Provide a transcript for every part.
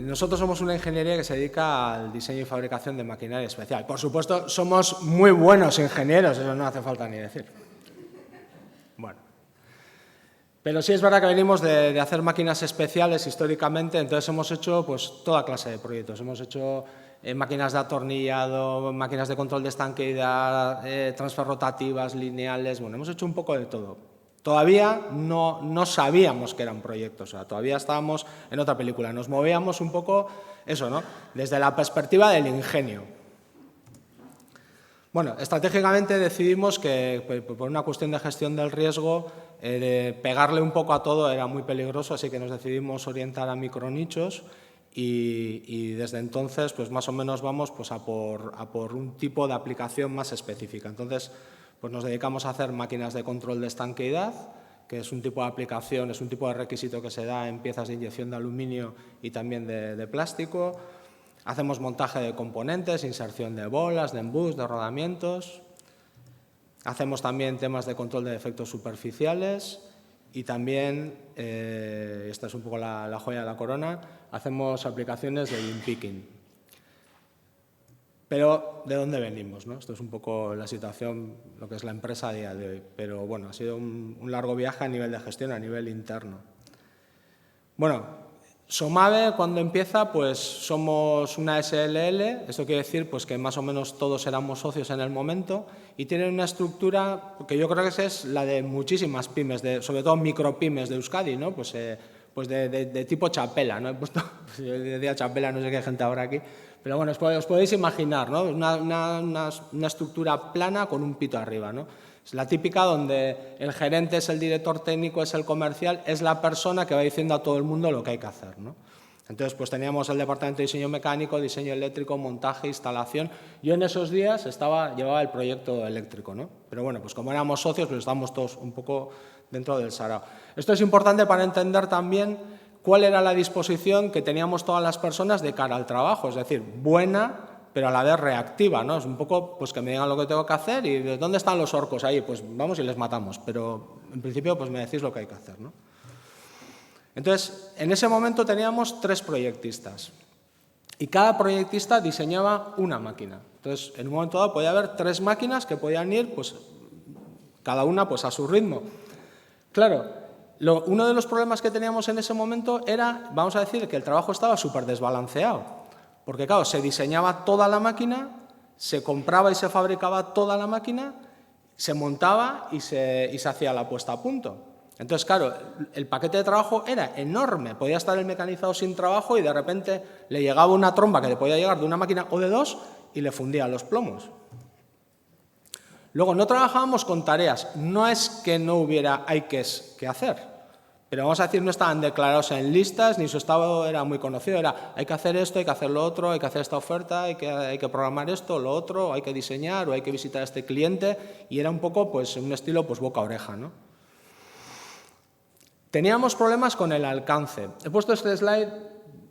nosotros somos una ingeniería que se dedica al diseño y fabricación de maquinaria especial. Por supuesto, somos muy buenos ingenieros, eso no hace falta ni decir. Bueno. Pero sí es verdad que venimos de hacer máquinas especiales históricamente, entonces hemos hecho pues, toda clase de proyectos. Hemos hecho máquinas de atornillado, máquinas de control de estanqueidad, transfer rotativas, lineales, bueno, hemos hecho un poco de todo. Todavía no sabíamos que eran proyectos, o sea, todavía estábamos en otra película. Nos movíamos un poco, eso, ¿no? Desde la perspectiva del ingenio. Bueno, estratégicamente decidimos que, por una cuestión de gestión del riesgo, pegarle un poco a todo era muy peligroso, así que nos decidimos orientar a micronichos y desde entonces, pues más o menos vamos pues, a por un tipo de aplicación más específica. Entonces, pues nos dedicamos a hacer máquinas de control de estanqueidad, que es un tipo de aplicación, es un tipo de requisito que se da en piezas de inyección de aluminio y también de plástico. Hacemos montaje de componentes, inserción de bolas, de embuts, de rodamientos. Hacemos también temas de control de defectos superficiales y también, esta es un poco la joya de la corona, hacemos aplicaciones de lean picking. Pero, ¿de dónde venimos, no? Esto es un poco la situación, lo que es la empresa a día de hoy. Pero, bueno, ha sido un largo viaje a nivel de gestión, a nivel interno. Bueno, Somave, cuando empieza, pues somos una SLL, esto quiere decir pues, que más o menos todos éramos socios en el momento y tienen una estructura que yo creo que es la de muchísimas pymes, sobre todo micropymes de Euskadi, ¿no? Pues de tipo chapela, ¿no? He puesto, yo decía chapela, no sé qué gente habrá aquí, pero bueno, os podéis imaginar, ¿no? Una estructura plana con un pito arriba, ¿no? Es la típica donde el gerente es el director técnico, es el comercial, es la persona que va diciendo a todo el mundo lo que hay que hacer, ¿no? Entonces, pues teníamos el departamento de diseño mecánico, diseño eléctrico, montaje, instalación. Yo en esos días llevaba el proyecto eléctrico, ¿no? Pero bueno, pues como éramos socios, pues estábamos todos un poco dentro del sarao. Esto es importante para entender también cuál era la disposición que teníamos todas las personas de cara al trabajo, es decir, buena, pero a la vez reactiva, ¿no? Es un poco pues que me digan lo que tengo que hacer y ¿de dónde están los orcos ahí? Pues vamos y les matamos, pero en principio pues me decís lo que hay que hacer, ¿no? Entonces, en ese momento teníamos 3 proyectistas y cada proyectista diseñaba una máquina. Entonces, en un momento dado podía haber 3 máquinas que podían ir, pues, cada una pues, a su ritmo. Claro, uno de los problemas que teníamos en ese momento era, vamos a decir, que el trabajo estaba súper desbalanceado. Porque, claro, se diseñaba toda la máquina, se compraba y se fabricaba toda la máquina, se montaba y se hacía la puesta a punto. Entonces, claro, el paquete de trabajo era enorme. Podía estar el mecanizado sin trabajo y de repente le llegaba una tromba que le podía llegar de una máquina o de 2 y le fundía los plomos. Luego, no trabajábamos con tareas. No es que no hubiera IKES que hacer, pero vamos a decir, no estaban declarados en listas, ni su estado era muy conocido. Era, hay que hacer esto, hay que hacer lo otro, hay que hacer esta oferta, hay que programar esto, lo otro, hay que diseñar o hay que visitar a este cliente. Y era un poco, pues, un estilo pues, boca-oreja, ¿no? Teníamos problemas con el alcance. He puesto este slide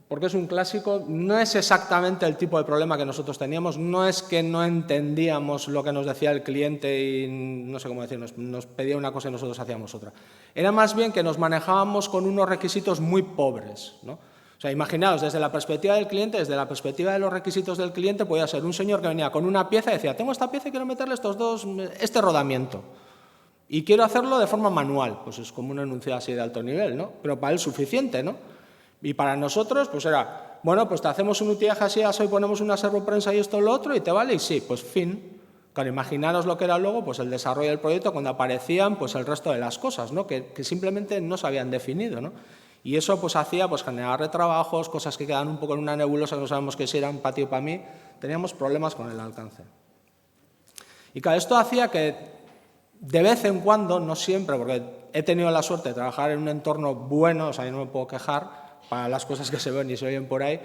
porque es un clásico. No es exactamente el tipo de problema que nosotros teníamos. No es que no entendíamos lo que nos decía el cliente y, no sé cómo decir, nos pedía una cosa y nosotros hacíamos otra. Era más bien que nos manejábamos con unos requisitos muy pobres, ¿no? O sea, imaginaos, desde la perspectiva del cliente, desde la perspectiva de los requisitos del cliente, podía ser un señor que venía con una pieza y decía, tengo esta pieza y quiero meterle este rodamiento. Y quiero hacerlo de forma manual, pues es como un enunciado así de alto nivel, ¿no? Pero para él suficiente, ¿no? Y para nosotros, pues era, bueno, pues te hacemos un utillaje así, hoy ponemos una servoprensa y esto y lo otro, y te vale, y sí, pues fin. Claro, imaginaros lo que era luego, pues el desarrollo del proyecto, cuando aparecían, pues el resto de las cosas, ¿no? Que simplemente no se habían definido, ¿no? Y eso, pues hacía, pues generar retrabajos, cosas que quedan un poco en una nebulosa, que no sabemos que si eran para ti o para mí, teníamos problemas con el alcance. Y claro, esto hacía que de vez en cuando, no siempre, porque he tenido la suerte de trabajar en un entorno bueno, o sea, yo no me puedo quejar para las cosas que se ven y se oyen por ahí,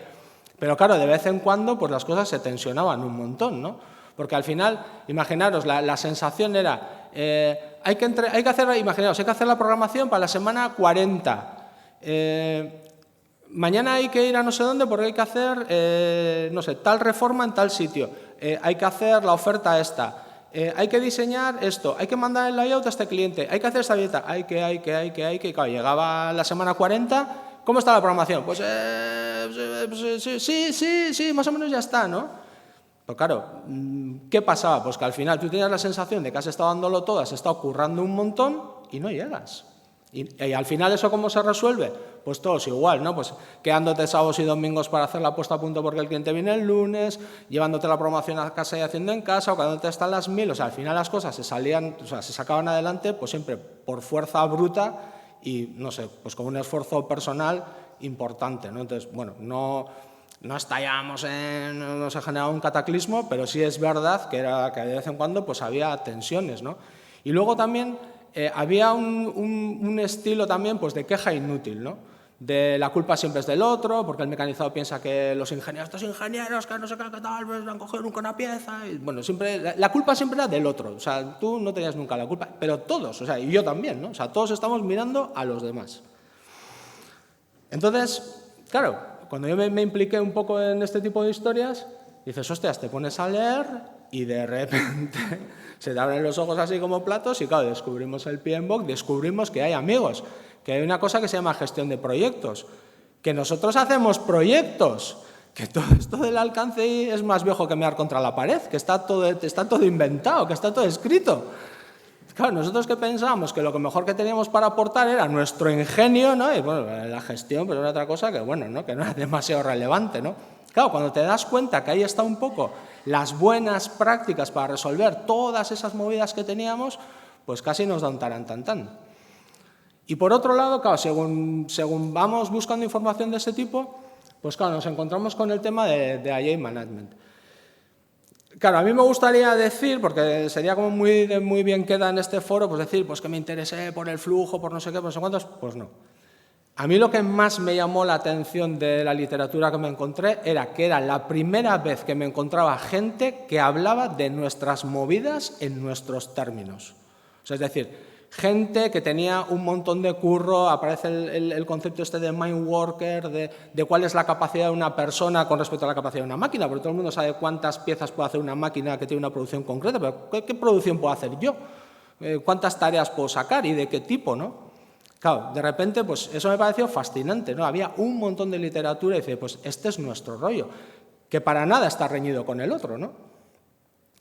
pero claro, de vez en cuando pues las cosas se tensionaban un montón, ¿no? Porque al final, imaginaros, la sensación era, hay que hacer la programación para la semana 40, mañana hay que ir a no sé dónde porque hay que hacer, no sé, tal reforma en tal sitio, hay que hacer la oferta esta, hay que diseñar esto, hay que mandar el layout a este cliente, hay que hacer esta dieta, hay que, claro, llegaba la semana 40 ¿cómo está la programación? Pues sí, más o menos ya está, ¿no? Pero claro, ¿qué pasaba? Pues que al final tú tenías la sensación de que has estado dándolo todo, has estado currando un montón y no llegas. Y al final, ¿eso cómo se resuelve? Pues todos igual, ¿no? Pues quedándote sábados y domingos para hacer la puesta a punto porque el cliente viene el lunes, llevándote la programación a casa y haciendo en casa, o quedándote hasta las 1000, o sea, al final las cosas se sacaban adelante, pues siempre por fuerza bruta y, no sé, pues con un esfuerzo personal importante, ¿no? Entonces, bueno, no estallábamos no se generaba un cataclismo, pero sí es verdad que de vez en cuando pues había tensiones, ¿no? Y luego también había un estilo también pues de queja inútil, ¿no? De la culpa siempre es del otro, porque el mecanizado piensa que los ingenieros, estos ingenieros que no sé qué tal, pues van a coger nunca una pieza. Y, bueno, siempre, la culpa siempre era del otro, o sea, tú no tenías nunca la culpa, pero todos, o sea, y yo también, ¿no? O sea, todos estamos mirando a los demás. Entonces, claro, cuando yo me impliqué un poco en este tipo de historias, dices, hostias, te pones a leer y de repente se te abren los ojos así como platos y claro, descubrimos el PMBOK, descubrimos que hay amigos, que hay una cosa que se llama gestión de proyectos, que nosotros hacemos proyectos, que todo esto del alcance es más viejo que mear contra la pared, que está todo inventado, que está todo escrito. Claro, nosotros que pensábamos que lo mejor que teníamos para aportar era nuestro ingenio, ¿no? Y bueno, la gestión pues era otra cosa que, bueno, ¿no? Que no era demasiado relevante, ¿no? Claro, cuando te das cuenta que ahí está un poco las buenas prácticas para resolver todas esas movidas que teníamos, pues casi nos da un tarantantán. Y por otro lado, claro, según vamos buscando información de ese tipo, pues claro, nos encontramos con el tema de Agile Management. Claro, a mí me gustaría decir, porque sería como muy bien queda en este foro, pues decir pues que me interesé por el flujo, por no sé qué, por no sé cuántos, pues no. A mí lo que más me llamó la atención de la literatura que me encontré era que era la primera vez que me encontraba gente que hablaba de nuestras movidas en nuestros términos. O sea, es decir, gente que tenía un montón de curro, aparece el concepto este de mind worker, de cuál es la capacidad de una persona con respecto a la capacidad de una máquina, porque todo el mundo sabe cuántas piezas puede hacer una máquina que tiene una producción concreta, pero ¿qué producción puedo hacer yo? ¿Cuántas tareas puedo sacar y de qué tipo, no? Claro, de repente, pues eso me pareció fascinante, ¿no? Había un montón de literatura y dice, pues este es nuestro rollo, que para nada está reñido con el otro, ¿no?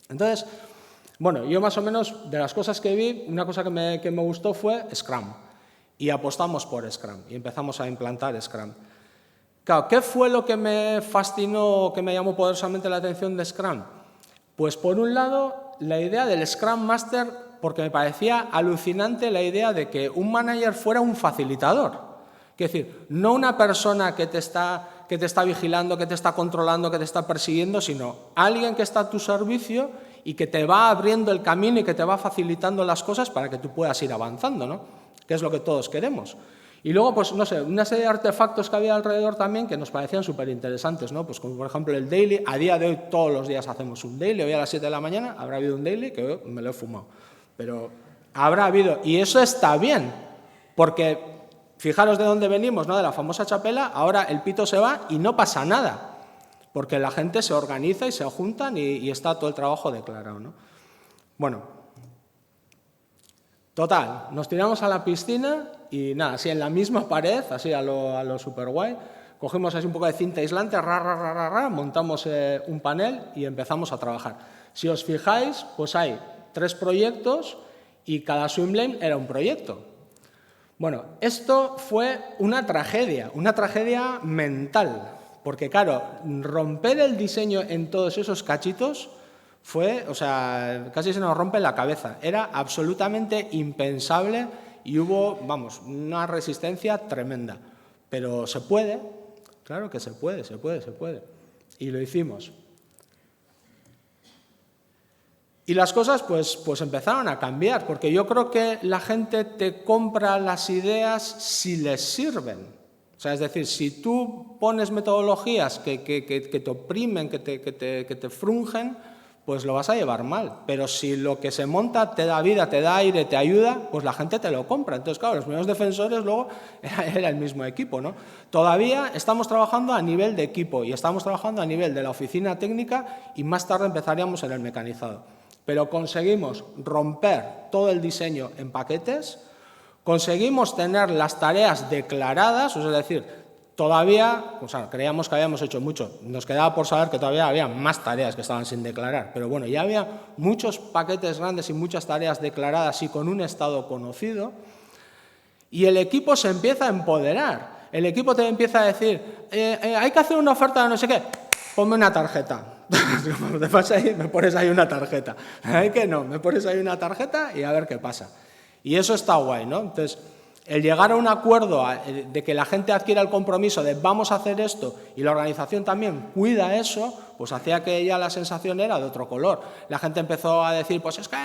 Entonces, bueno, yo más o menos de las cosas que vi, una cosa que me gustó fue Scrum. Y apostamos por Scrum y empezamos a implantar Scrum. Claro, ¿qué fue lo que me fascinó, que me llamó poderosamente la atención de Scrum? Pues por un lado, la idea del Scrum Master, porque me parecía alucinante la idea de que un manager fuera un facilitador. Es decir, no una persona que te está vigilando, que te está controlando, que te está persiguiendo, sino alguien que está a tu servicio y que te va abriendo el camino y que te va facilitando las cosas para que tú puedas ir avanzando, ¿no? Que es lo que todos queremos. Y luego, pues, no sé, una serie de artefactos que había alrededor también que nos parecían súper interesantes, ¿no? Pues como por ejemplo el daily, a día de hoy todos los días hacemos un daily, hoy a las 7 de la mañana habrá habido un daily que me lo he fumado, pero habrá habido, y eso está bien, porque fijaros de dónde venimos, ¿no? De la famosa chapela, ahora el pito se va y no pasa nada, porque la gente se organiza y se juntan y está todo el trabajo declarado, ¿no? Bueno, total, nos tiramos a la piscina y nada, así en la misma pared, así a lo super guay, cogimos así un poco de cinta aislante, montamos un panel y empezamos a trabajar. Si os fijáis, pues hay 3 proyectos y cada swimlane era un proyecto. Bueno, esto fue una tragedia mental, porque claro, romper el diseño en todos esos cachitos fue, o sea, casi se nos rompe la cabeza. Era absolutamente impensable y hubo, vamos, una resistencia tremenda. Pero se puede, claro que se puede. Y lo hicimos. Y las cosas pues empezaron a cambiar, porque yo creo que la gente te compra las ideas si les sirven. O sea, es decir, si tú pones metodologías que te oprimen, que te frungen, pues lo vas a llevar mal. Pero si lo que se monta te da vida, te da aire, te ayuda, pues la gente te lo compra. Entonces, claro, los primeros defensores luego era el mismo equipo, ¿no? Todavía estamos trabajando a nivel de equipo y estamos trabajando a nivel de la oficina técnica y más tarde empezaríamos en el mecanizado. Pero conseguimos romper todo el diseño en paquetes, conseguimos tener las tareas declaradas, es decir, Todavía, o sea, creíamos que habíamos hecho mucho. Nos quedaba por saber que todavía había más tareas que estaban sin declarar. Pero bueno, ya había muchos paquetes grandes y muchas tareas declaradas y con un estado conocido. Y el equipo se empieza a empoderar. El equipo te empieza a decir, hay que hacer una oferta de no sé qué, ponme una tarjeta. Te pasa ahí, me pones ahí una tarjeta. Hay que no, me pones ahí una tarjeta y a ver qué pasa. Y eso está guay, ¿no? Entonces, el llegar a un acuerdo de que la gente adquiera el compromiso de vamos a hacer esto y la organización también cuida eso, pues hacía que ya la sensación era de otro color. La gente empezó a decir, pues es que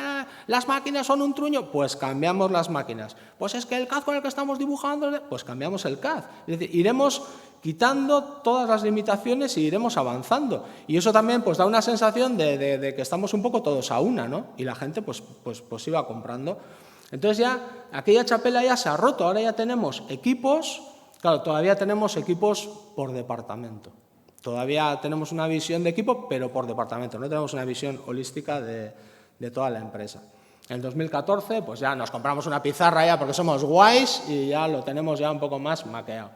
las máquinas son un truño, pues cambiamos las máquinas. Pues es que el CAD con el que estamos dibujando, pues cambiamos el CAD. Es decir, iremos quitando todas las limitaciones y iremos avanzando. Y eso también pues da una sensación de que estamos un poco todos a una, ¿no? Y la gente pues iba comprando. Entonces ya aquella chapela ya se ha roto, ahora ya tenemos equipos, claro, todavía tenemos equipos por departamento. Todavía tenemos una visión de equipo, pero por departamento, no tenemos una visión holística de toda la empresa. En 2014 pues ya nos compramos una pizarra ya porque somos guays y ya lo tenemos ya un poco más maqueado.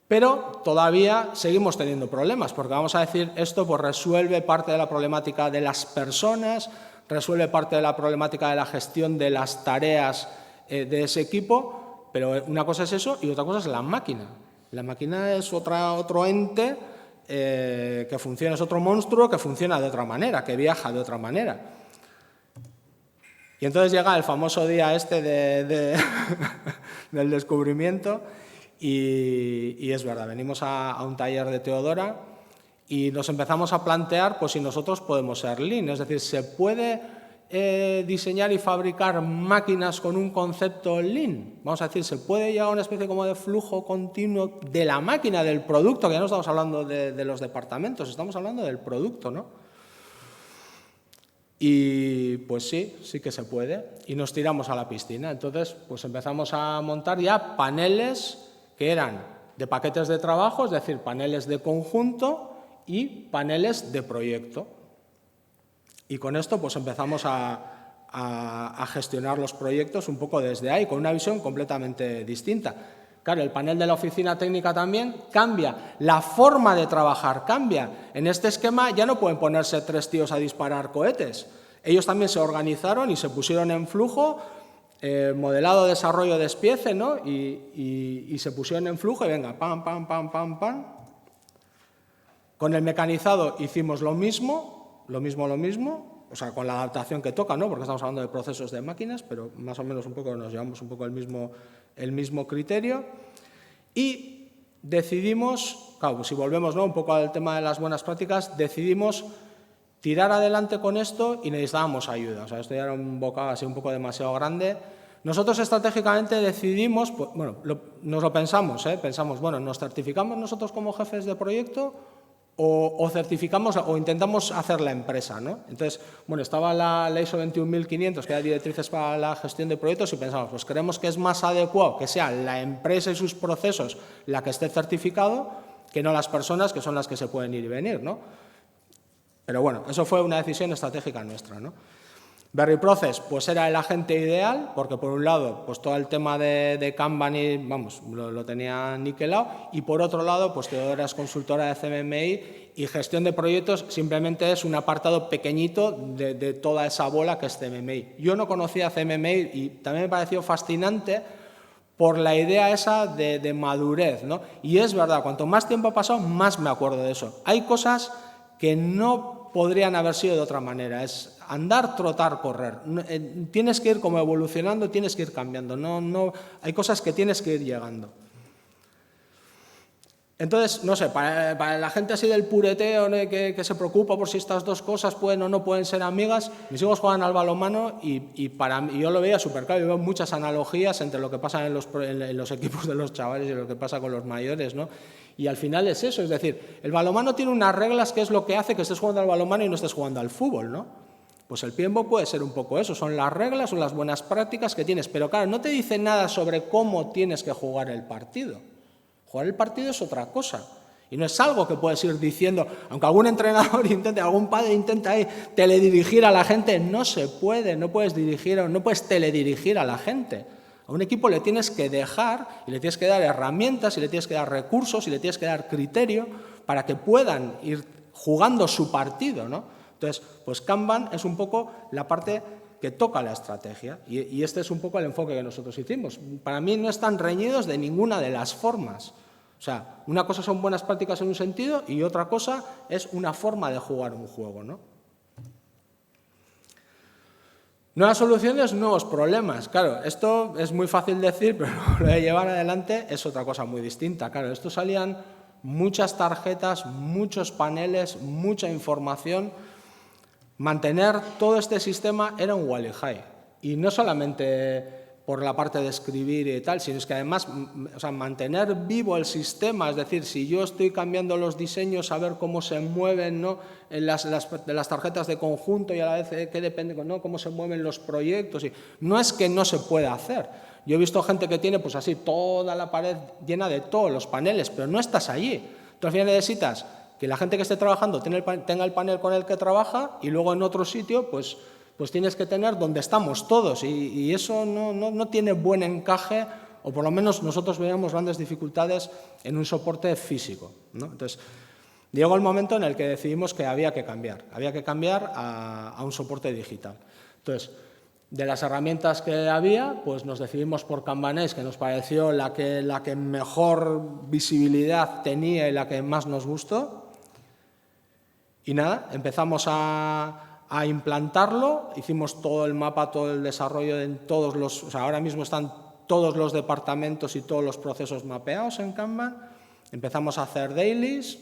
Pero todavía seguimos teniendo problemas, porque vamos a decir, esto pues resuelve parte de la problemática de las personas, resuelve parte de la problemática de la gestión de las tareas de ese equipo, pero una cosa es eso y otra cosa es la máquina. La máquina es otro ente que funciona, es otro monstruo que funciona de otra manera, que viaja de otra manera. Y entonces llega el famoso día este del descubrimiento y es verdad, venimos a un taller de Teodora y nos empezamos a plantear pues, si nosotros podemos ser Lean, es decir, ¿se puede diseñar y fabricar máquinas con un concepto Lean? Vamos a decir, ¿se puede llegar a una especie como de flujo continuo de la máquina, del producto? Que ya no estamos hablando de los departamentos, estamos hablando del producto, ¿no? Y pues sí que se puede, y nos tiramos a la piscina. Entonces, pues empezamos a montar ya paneles que eran de paquetes de trabajo, es decir, paneles de conjunto, y paneles de proyecto. Y con esto pues empezamos a gestionar los proyectos un poco desde ahí, con una visión completamente distinta. Claro, el panel de la oficina técnica también cambia, la forma de trabajar cambia. En este esquema ya no pueden ponerse 3 tíos a disparar cohetes. Ellos también se organizaron y se pusieron en flujo, modelado, desarrollo, despiece, ¿no? Y se pusieron en flujo y venga, pam, pam, pam, pam, pam. Con el mecanizado hicimos lo mismo, o sea, con la adaptación que toca, ¿no? Porque estamos hablando de procesos de máquinas, pero más o menos un poco nos llevamos un poco el mismo criterio. Y decidimos, claro, pues si volvemos, ¿no? Un poco al tema de las buenas prácticas, decidimos tirar adelante con esto y necesitábamos ayuda. O sea, esto ya era un bocado así un poco demasiado grande. Nosotros estratégicamente decidimos, pues, bueno, nos lo pensamos, pensamos, bueno, ¿nos certificamos nosotros como jefes de proyecto o certificamos o intentamos hacer la empresa, ¿no? Entonces, bueno, estaba la ISO 21500, que era directrices para la gestión de proyectos, y pensamos, pues creemos que es más adecuado que sea la empresa y sus procesos la que esté certificado que no las personas, que son las que se pueden ir y venir, ¿no? Pero bueno, eso fue una decisión estratégica nuestra, ¿no? Berry Process, pues era el agente ideal, porque por un lado, pues todo el tema de Kanban, vamos, lo tenía niquelado, y por otro lado, pues Teodora es consultora de CMMI y gestión de proyectos simplemente es un apartado pequeñito de toda esa bola que es CMMI. Yo no conocía CMMI y también me pareció fascinante por la idea esa de madurez, ¿no? Y es verdad, cuanto más tiempo ha pasado, más me acuerdo de eso. Hay cosas que no podrían haber sido de otra manera, es andar, trotar, correr. Tienes que ir como evolucionando, tienes que ir cambiando, hay cosas que tienes que ir llegando. Entonces, no sé, para la gente así del pureteo, ¿no? que se preocupa por si estas dos cosas pueden o no pueden ser amigas, mis hijos juegan al balonmano y yo lo veía súper claro, yo veo muchas analogías entre lo que pasa en los equipos de los chavales y lo que pasa con los mayores, ¿no? Y al final es eso, es decir, el balonmano tiene unas reglas que es lo que hace que estés jugando al balonmano y no estés jugando al fútbol, ¿no? Pues el PMBOK puede ser un poco eso, son las reglas, son las buenas prácticas que tienes, pero claro, no te dice nada sobre cómo tienes que jugar el partido. Jugar el partido es otra cosa y no es algo que puedes ir diciendo, aunque algún entrenador intente, algún padre intenta ahí teledirigir a la gente, no se puede, no puedes dirigir, no puedes teledirigir a la gente. A un equipo le tienes que dejar y le tienes que dar herramientas y le tienes que dar recursos y le tienes que dar criterio para que puedan ir jugando su partido, ¿no? Entonces, pues Kanban es un poco la parte que toca la estrategia y este es un poco el enfoque que nosotros hicimos. Para mí no están reñidos de ninguna de las formas. O sea, una cosa son buenas prácticas en un sentido y otra cosa es una forma de jugar un juego, ¿no? Nuevas soluciones, nuevos problemas. Claro, esto es muy fácil decir, pero lo de llevar adelante es otra cosa muy distinta. Claro, esto salían muchas tarjetas, muchos paneles, mucha información. Mantener todo este sistema era un Wally High. Y no solamente por la parte de escribir y tal, sino es que además, o sea, mantener vivo el sistema, es decir, si yo estoy cambiando los diseños, saber cómo se mueven, ¿no?, en las tarjetas de conjunto y a la vez qué depende, ¿no?, cómo se mueven los proyectos. No es que no se pueda hacer. Yo he visto gente que tiene pues así toda la pared llena de todos los paneles, pero no estás allí. Tú al final necesitas que la gente que esté trabajando tenga el panel con el que trabaja y luego en otro sitio pues tienes que tener donde estamos todos y eso no tiene buen encaje, o por lo menos nosotros veíamos grandes dificultades en un soporte físico, ¿no? Entonces, llegó el momento en el que decidimos que había que cambiar a un soporte digital. Entonces, de las herramientas que había, pues nos decidimos por Kanban-Ace, que nos pareció la que mejor visibilidad tenía y la que más nos gustó. Y nada, empezamos a implantarlo, hicimos todo el mapa, todo el desarrollo en todos los... O sea, ahora mismo están todos los departamentos y todos los procesos mapeados en Kanban. Empezamos a hacer dailies,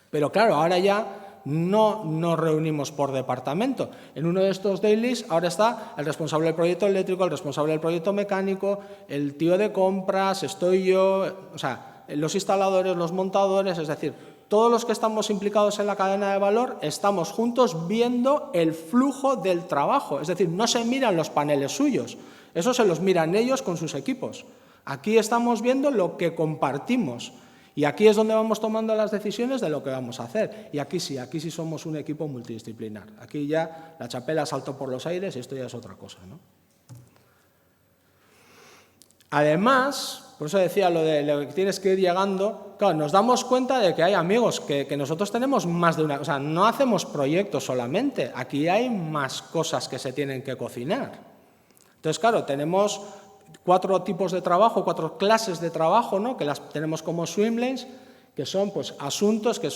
pero claro, ahora ya no nos reunimos por departamento. En uno de estos dailies ahora está el responsable del proyecto eléctrico, el responsable del proyecto mecánico, el tío de compras, estoy yo, o sea, los instaladores, los montadores, es decir, todos los que estamos implicados en la cadena de valor estamos juntos viendo el flujo del trabajo. Es decir, no se miran los paneles suyos, eso se los miran ellos con sus equipos. Aquí estamos viendo lo que compartimos y aquí es donde vamos tomando las decisiones de lo que vamos a hacer. Y aquí sí somos un equipo multidisciplinar. Aquí ya la chapela saltó por los aires y esto ya es otra cosa, ¿no? Además, por eso decía lo de que tienes que ir llegando, claro, nos damos cuenta de que hay amigos, que nosotros tenemos más de una... O sea, no hacemos proyectos solamente, aquí hay más cosas que se tienen que cocinar. Entonces, claro, tenemos 4 tipos de trabajo, 4 clases de trabajo, ¿no?, que las tenemos como swim lanes, que son pues, asuntos que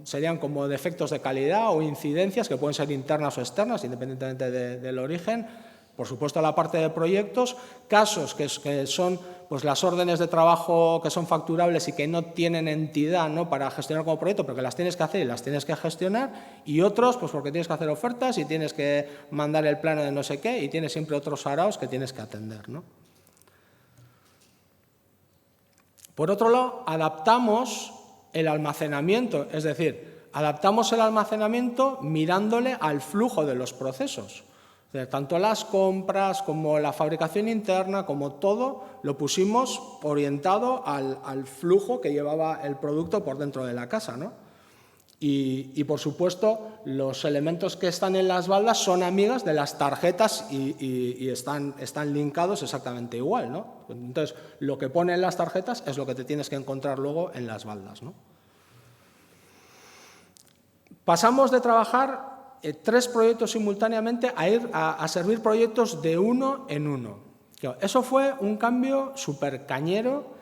serían como defectos de calidad o incidencias que pueden ser internas o externas, independientemente del origen. Por supuesto, la parte de proyectos, casos que son pues, las órdenes de trabajo que son facturables y que no tienen entidad, ¿no?, para gestionar como proyecto, pero que las tienes que hacer y las tienes que gestionar, y otros pues porque tienes que hacer ofertas y tienes que mandar el plano de no sé qué y tienes siempre otros saraos que tienes que atender, ¿no? Por otro lado, adaptamos el almacenamiento, es decir, adaptamos el almacenamiento mirándole al flujo de los procesos. Tanto las compras como la fabricación interna, como todo, lo pusimos orientado al flujo que llevaba el producto por dentro de la casa, ¿no? Y por supuesto, los elementos que están en las baldas son amigas de las tarjetas y están linkados exactamente igual, ¿no? Entonces, lo que pone en las tarjetas es lo que te tienes que encontrar luego en las baldas, ¿no? Pasamos de trabajar 3 proyectos simultáneamente a ir a servir proyectos de uno en uno. Eso fue un cambio súper cañero,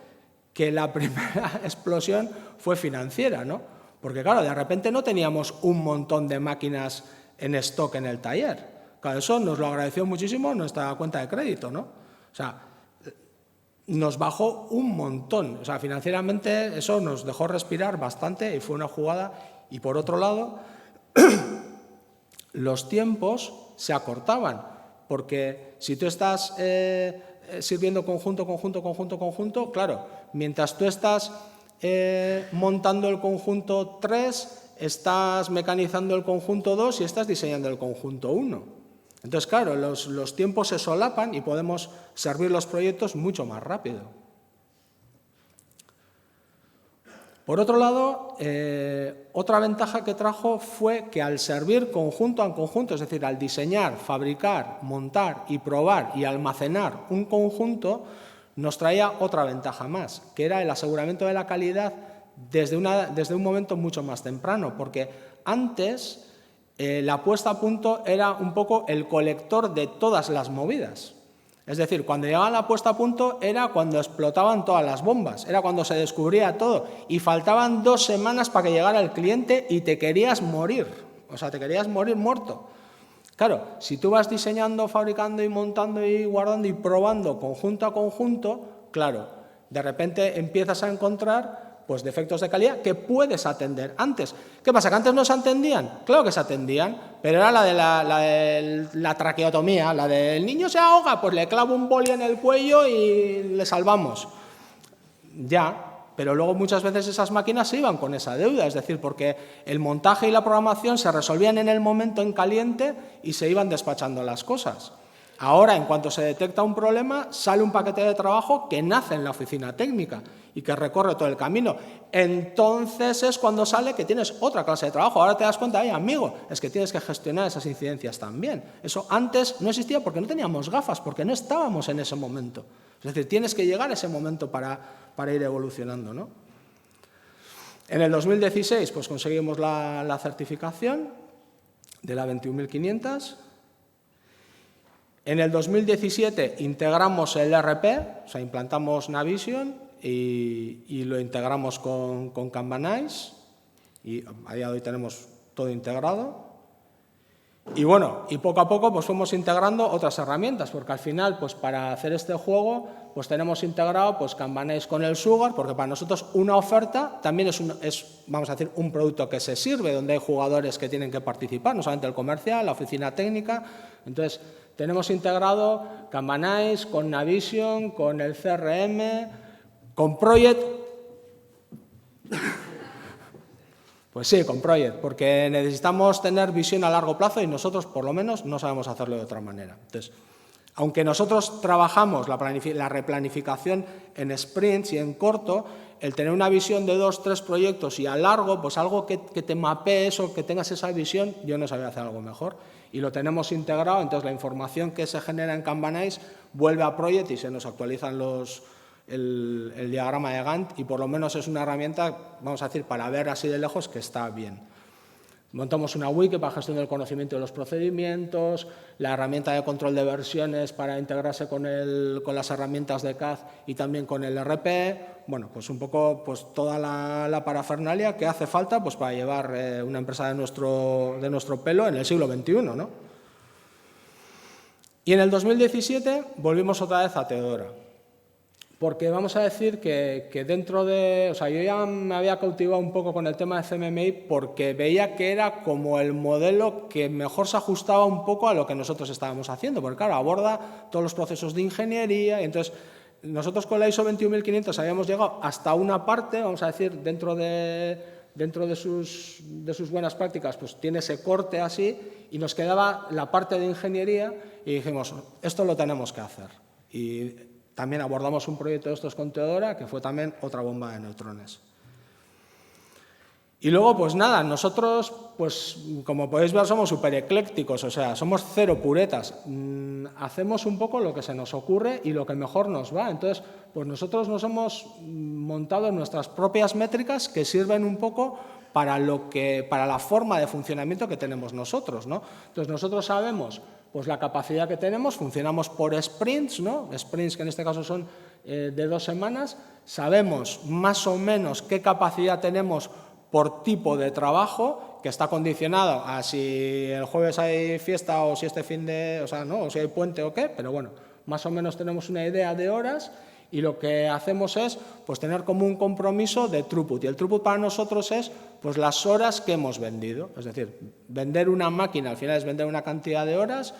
que la primera explosión fue financiera, ¿no? Porque claro, de repente no teníamos un montón de máquinas en stock en el taller. Claro, eso nos lo agradeció muchísimo nuestra cuenta de crédito, ¿no? O sea, nos bajó un montón. O sea, financieramente eso nos dejó respirar bastante y fue una jugada. Y por otro lado, los tiempos se acortaban, porque si tú estás sirviendo conjunto, claro, mientras tú estás montando el conjunto 3, estás mecanizando el conjunto 2 y estás diseñando el conjunto 1. Entonces, claro, los tiempos se solapan y podemos servir los proyectos mucho más rápido. Por otro lado, otra ventaja que trajo fue que al servir conjunto a conjunto, es decir, al diseñar, fabricar, montar y probar y almacenar un conjunto, nos traía otra ventaja más, que era el aseguramiento de la calidad desde un momento mucho más temprano, porque antes la puesta a punto era un poco el colector de todas las movidas. Es decir, cuando llegaba la puesta a punto era cuando explotaban todas las bombas, era cuando se descubría todo y faltaban 2 semanas para que llegara el cliente y te querías morir, o sea, te querías morir muerto. Claro, si tú vas diseñando, fabricando y montando y guardando y probando conjunto a conjunto, claro, de repente empiezas a encontrar pues defectos de calidad que puedes atender antes. ¿Qué pasa? ¿Que antes no se atendían? Claro que se atendían, pero era la de la traqueotomía, la del niño se ahoga, pues le clavo un boli en el cuello y le salvamos. Ya, pero luego muchas veces esas máquinas se iban con esa deuda, es decir, porque el montaje y la programación se resolvían en el momento en caliente y se iban despachando las cosas. Ahora, en cuanto se detecta un problema, sale un paquete de trabajo que nace en la oficina técnica y que recorre todo el camino. Entonces es cuando sale que tienes otra clase de trabajo. Ahora te das cuenta, amigo, es que tienes que gestionar esas incidencias también. Eso antes no existía porque no teníamos gafas, porque no estábamos en ese momento. Es decir, tienes que llegar a ese momento para ir evolucionando, ¿no? En el 2016 pues, conseguimos la certificación de la 21500. En el 2017 integramos el ERP, o sea, implantamos Navision y lo integramos con Kanban-Ice y a día de hoy tenemos todo integrado. Y bueno, y poco a poco pues fuimos integrando otras herramientas, porque al final, pues para hacer este juego, pues tenemos integrado pues Kanban-Ice con el Sugar, porque para nosotros una oferta también es, vamos a decir, un producto que se sirve, donde hay jugadores que tienen que participar, no solamente el comercial, la oficina técnica. Entonces, tenemos integrado Kanban-Ice con Navision, con el CRM, con Project. Pues sí, con Project, porque necesitamos tener visión a largo plazo y nosotros, por lo menos, no sabemos hacerlo de otra manera. Entonces, aunque nosotros trabajamos la replanificación en sprints y en corto, el tener una visión de 2, 3 proyectos y a largo, pues algo que te mapee eso, que tengas esa visión, yo no sabía hacer algo mejor. Y lo tenemos integrado, entonces la información que se genera en Kanban-Ice vuelve a Project y se nos actualizan el diagrama de Gantt y por lo menos es una herramienta, vamos a decir, para ver así de lejos que está bien. Montamos una wiki para gestión del conocimiento de los procedimientos, la herramienta de control de versiones para integrarse con las herramientas de CAD y también con el ERP. Bueno, pues un poco pues toda la parafernalia que hace falta pues para llevar una empresa de nuestro pelo en el siglo XXI, ¿no? Y en el 2017 volvimos otra vez a Teodora. Porque vamos a decir que dentro de... O sea, yo ya me había cautivado un poco con el tema de CMMI porque veía que era como el modelo que mejor se ajustaba un poco a lo que nosotros estábamos haciendo. Porque, claro, aborda todos los procesos de ingeniería y entonces nosotros con la ISO 21500 habíamos llegado hasta una parte, vamos a decir, dentro de sus buenas prácticas, pues tiene ese corte así y nos quedaba la parte de ingeniería y dijimos, esto lo tenemos que hacer. Y también abordamos un proyecto de estos con Teodora, que fue también otra bomba de neutrones. Y luego, pues nada, nosotros, pues como podéis ver, somos súper eclécticos, o sea, somos cero puretas. Hacemos un poco lo que se nos ocurre y lo que mejor nos va. Entonces, pues nosotros nos hemos montado nuestras propias métricas que sirven un poco para la forma de funcionamiento que tenemos nosotros, ¿no? Entonces, nosotros sabemos pues la capacidad que tenemos, funcionamos por sprints, ¿no? Sprints que en este caso son de 2 semanas, sabemos más o menos qué capacidad tenemos por tipo de trabajo, que está condicionado a si el jueves hay fiesta o si este o si hay puente o qué, pero bueno, más o menos tenemos una idea de horas y lo que hacemos es pues tener como un compromiso de throughput. Y el throughput para nosotros es pues las horas que hemos vendido. Es decir, vender una máquina al final es vender una cantidad de horas,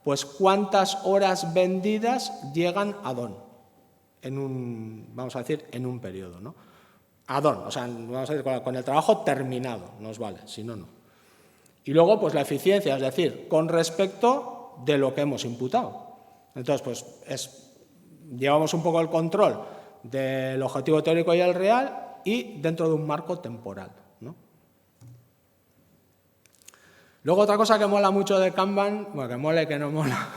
pues cuántas horas vendidas llegan a DON vamos a decir, en un periodo, ¿no? A DON, o sea, vamos a decir, con el trabajo terminado, nos vale, si no, no. Y luego, pues la eficiencia, es decir, con respecto de lo que hemos imputado. Entonces, pues llevamos un poco el control del objetivo teórico y el real y dentro de un marco temporal, ¿no? Luego otra cosa que mola mucho de Kanban, bueno, que mola y que no mola,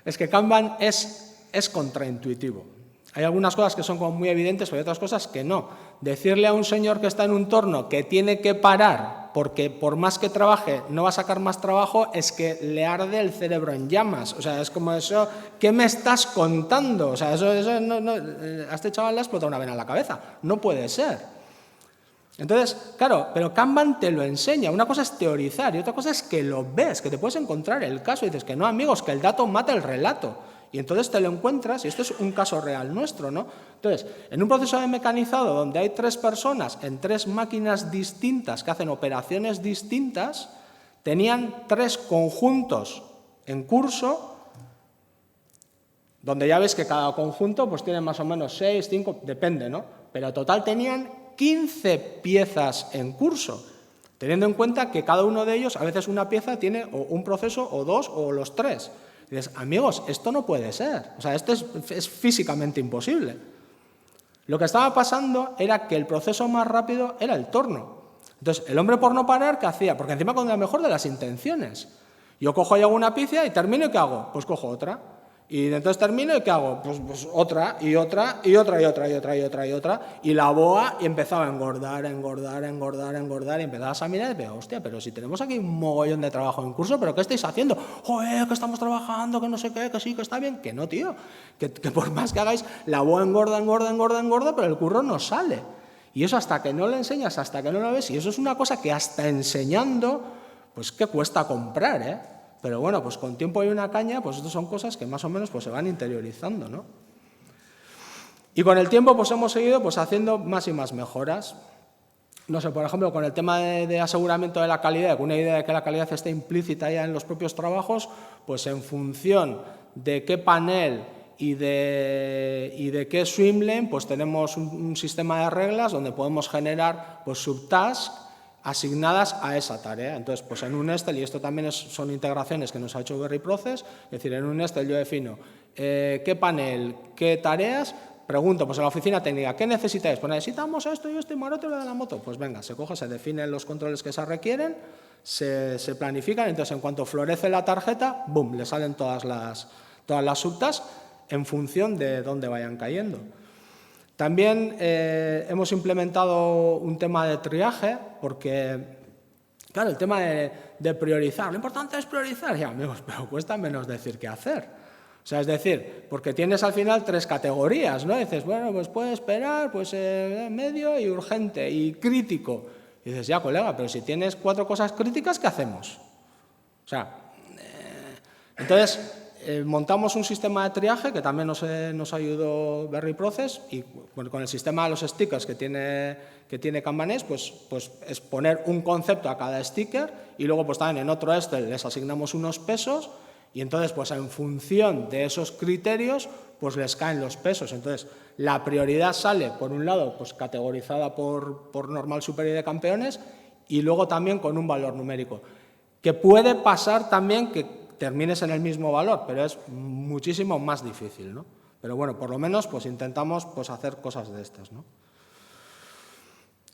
es que Kanban es contraintuitivo. Hay algunas cosas que son como muy evidentes, pero hay otras cosas que no. Decirle a un señor que está en un torno que tiene que parar porque por más que trabaje no va a sacar más trabajo, es que le arde el cerebro en llamas. O sea, es como eso, ¿qué me estás contando? O sea, eso no, a este chaval le ha explotado una vena en la cabeza. No puede ser. Entonces, claro, pero Kanban te lo enseña. Una cosa es teorizar y otra cosa es que lo ves, que te puedes encontrar el caso y dices que no, amigos, que el dato mata el relato. Y entonces te lo encuentras, y esto es un caso real nuestro, ¿no? Entonces, en un proceso de mecanizado donde hay 3 personas en 3 máquinas distintas que hacen operaciones distintas, tenían 3 conjuntos en curso, donde ya ves que cada conjunto pues tiene más o menos 6, 5, depende, ¿no? Pero en total tenían 15 piezas en curso, teniendo en cuenta que cada uno de ellos, a veces una pieza tiene o un proceso o 2 o los 3. Y dices, amigos, esto no puede ser, o sea, esto es físicamente imposible. Lo que estaba pasando era que el proceso más rápido era el torno. Entonces, el hombre por no parar, ¿qué hacía? Porque encima con la mejor de las intenciones. Yo cojo y hago una pieza y termino y ¿qué hago? Pues cojo otra. Y entonces termino y ¿qué hago? Pues otra y otra y otra y otra y otra y otra y otra. Y la boa y empezaba a engordar, engordar, engordar, engordar. Y empezabas a mirar y decías, hostia, pero si tenemos aquí un mogollón de trabajo en curso, ¿pero qué estáis haciendo? Joder, que estamos trabajando, que no sé qué, que sí, que está bien. Que no, tío. Que por más que hagáis, la boa engorda, engorda, engorda, engorda, pero el curro no sale. Y eso hasta que no lo enseñas, hasta que no lo ves. Y eso es una cosa que hasta enseñando, pues que cuesta comprar, ¿eh? Pero bueno, pues con tiempo y una caña, pues estas son cosas que más o menos pues se van interiorizando, ¿no? Y con el tiempo pues hemos seguido pues haciendo más y más mejoras. No sé, por ejemplo, con el tema de aseguramiento de la calidad, con una idea de que la calidad esté implícita ya en los propios trabajos, pues en función de qué panel y de qué swimlane, pues tenemos un sistema de reglas donde podemos generar pues subtasks asignadas a esa tarea. Entonces, pues en un Excel, y esto también son integraciones que nos ha hecho Berry Process, es decir, en un Excel yo defino qué panel, qué tareas, pregunto pues a la oficina técnica, ¿qué necesitáis? Pues necesitamos esto y esto y maroto lo de la moto. Pues venga, se coge, se definen los controles que se requieren, se planifican, entonces en cuanto florece la tarjeta, ¡boom!, le salen todas las subtasks en función de dónde vayan cayendo. También hemos implementado un tema de triaje, porque, claro, el tema de priorizar, lo importante es priorizar, ya amigos, pero cuesta menos decir que hacer. O sea, es decir, porque tienes al final 3 categorías, ¿no? Dices, bueno, pues puede esperar, pues medio y urgente y crítico. Y dices, ya, colega, pero si tienes 4 cosas críticas, ¿qué hacemos? O sea, entonces montamos un sistema de triaje que también nos ayudó Berry Process, y con el sistema de los stickers que tiene Kanbanés, pues es poner un concepto a cada sticker y luego pues también en otro Excel les asignamos unos pesos y entonces pues en función de esos criterios pues les caen los pesos. Entonces la prioridad sale por un lado pues categorizada por normal, superior y de campeones y luego también con un valor numérico, que puede pasar también que termines en el mismo valor, pero es muchísimo más difícil, ¿no? Pero bueno, por lo menos pues intentamos pues hacer cosas de estas, ¿no?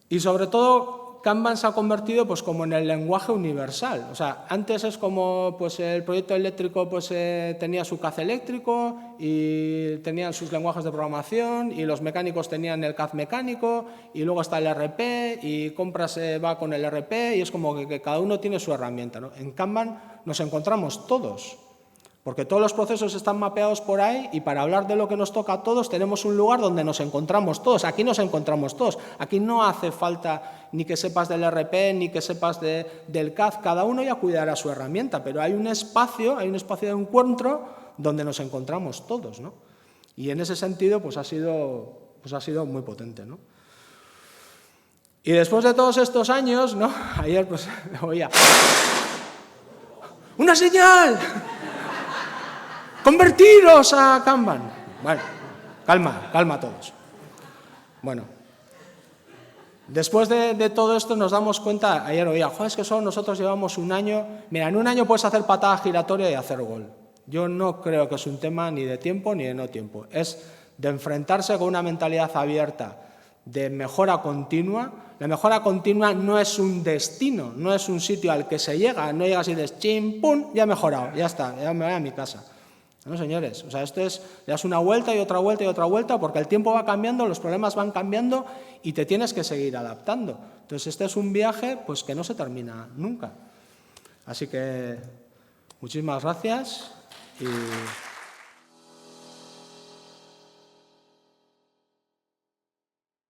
Y sobre todo Kanban se ha convertido pues como en el lenguaje universal. O sea, antes es como pues el proyecto eléctrico pues tenía su CAD eléctrico y tenían sus lenguajes de programación y los mecánicos tenían el CAD mecánico y luego está el RP y compras va con el RP y es como que cada uno tiene su herramienta, ¿no? En Kanban nos encontramos todos, porque todos los procesos están mapeados por ahí y para hablar de lo que nos toca a todos tenemos un lugar donde nos encontramos todos. Aquí nos encontramos todos. Aquí no hace falta ni que sepas del RP ni que sepas del CAD. Cada uno ya cuidará su herramienta, pero hay un espacio de encuentro donde nos encontramos todos, ¿no? Y en ese sentido pues ha sido muy potente, ¿no? Y después de todos estos años, ¿no? Ayer pues oía ¡una señal! ¡Convertiros a Kanban! Bueno, calma todos. Bueno, después de todo esto nos damos cuenta, ayer oía, joder, es que nosotros llevamos un año, mira, en un año puedes hacer patada giratoria y hacer gol. Yo no creo que es un tema ni de tiempo ni de no tiempo, es de enfrentarse con una mentalidad abierta de mejora continua. La mejora continua no es un destino, no es un sitio al que se llega, no llegas y dices, chim, pum, ya he mejorado, ya está, ya me voy a mi casa. No, señores, o sea, esto es, le das una vuelta y otra vuelta y otra vuelta, porque el tiempo va cambiando, los problemas van cambiando y te tienes que seguir adaptando. Entonces, este es un viaje pues, que no se termina nunca. Así que, muchísimas gracias y...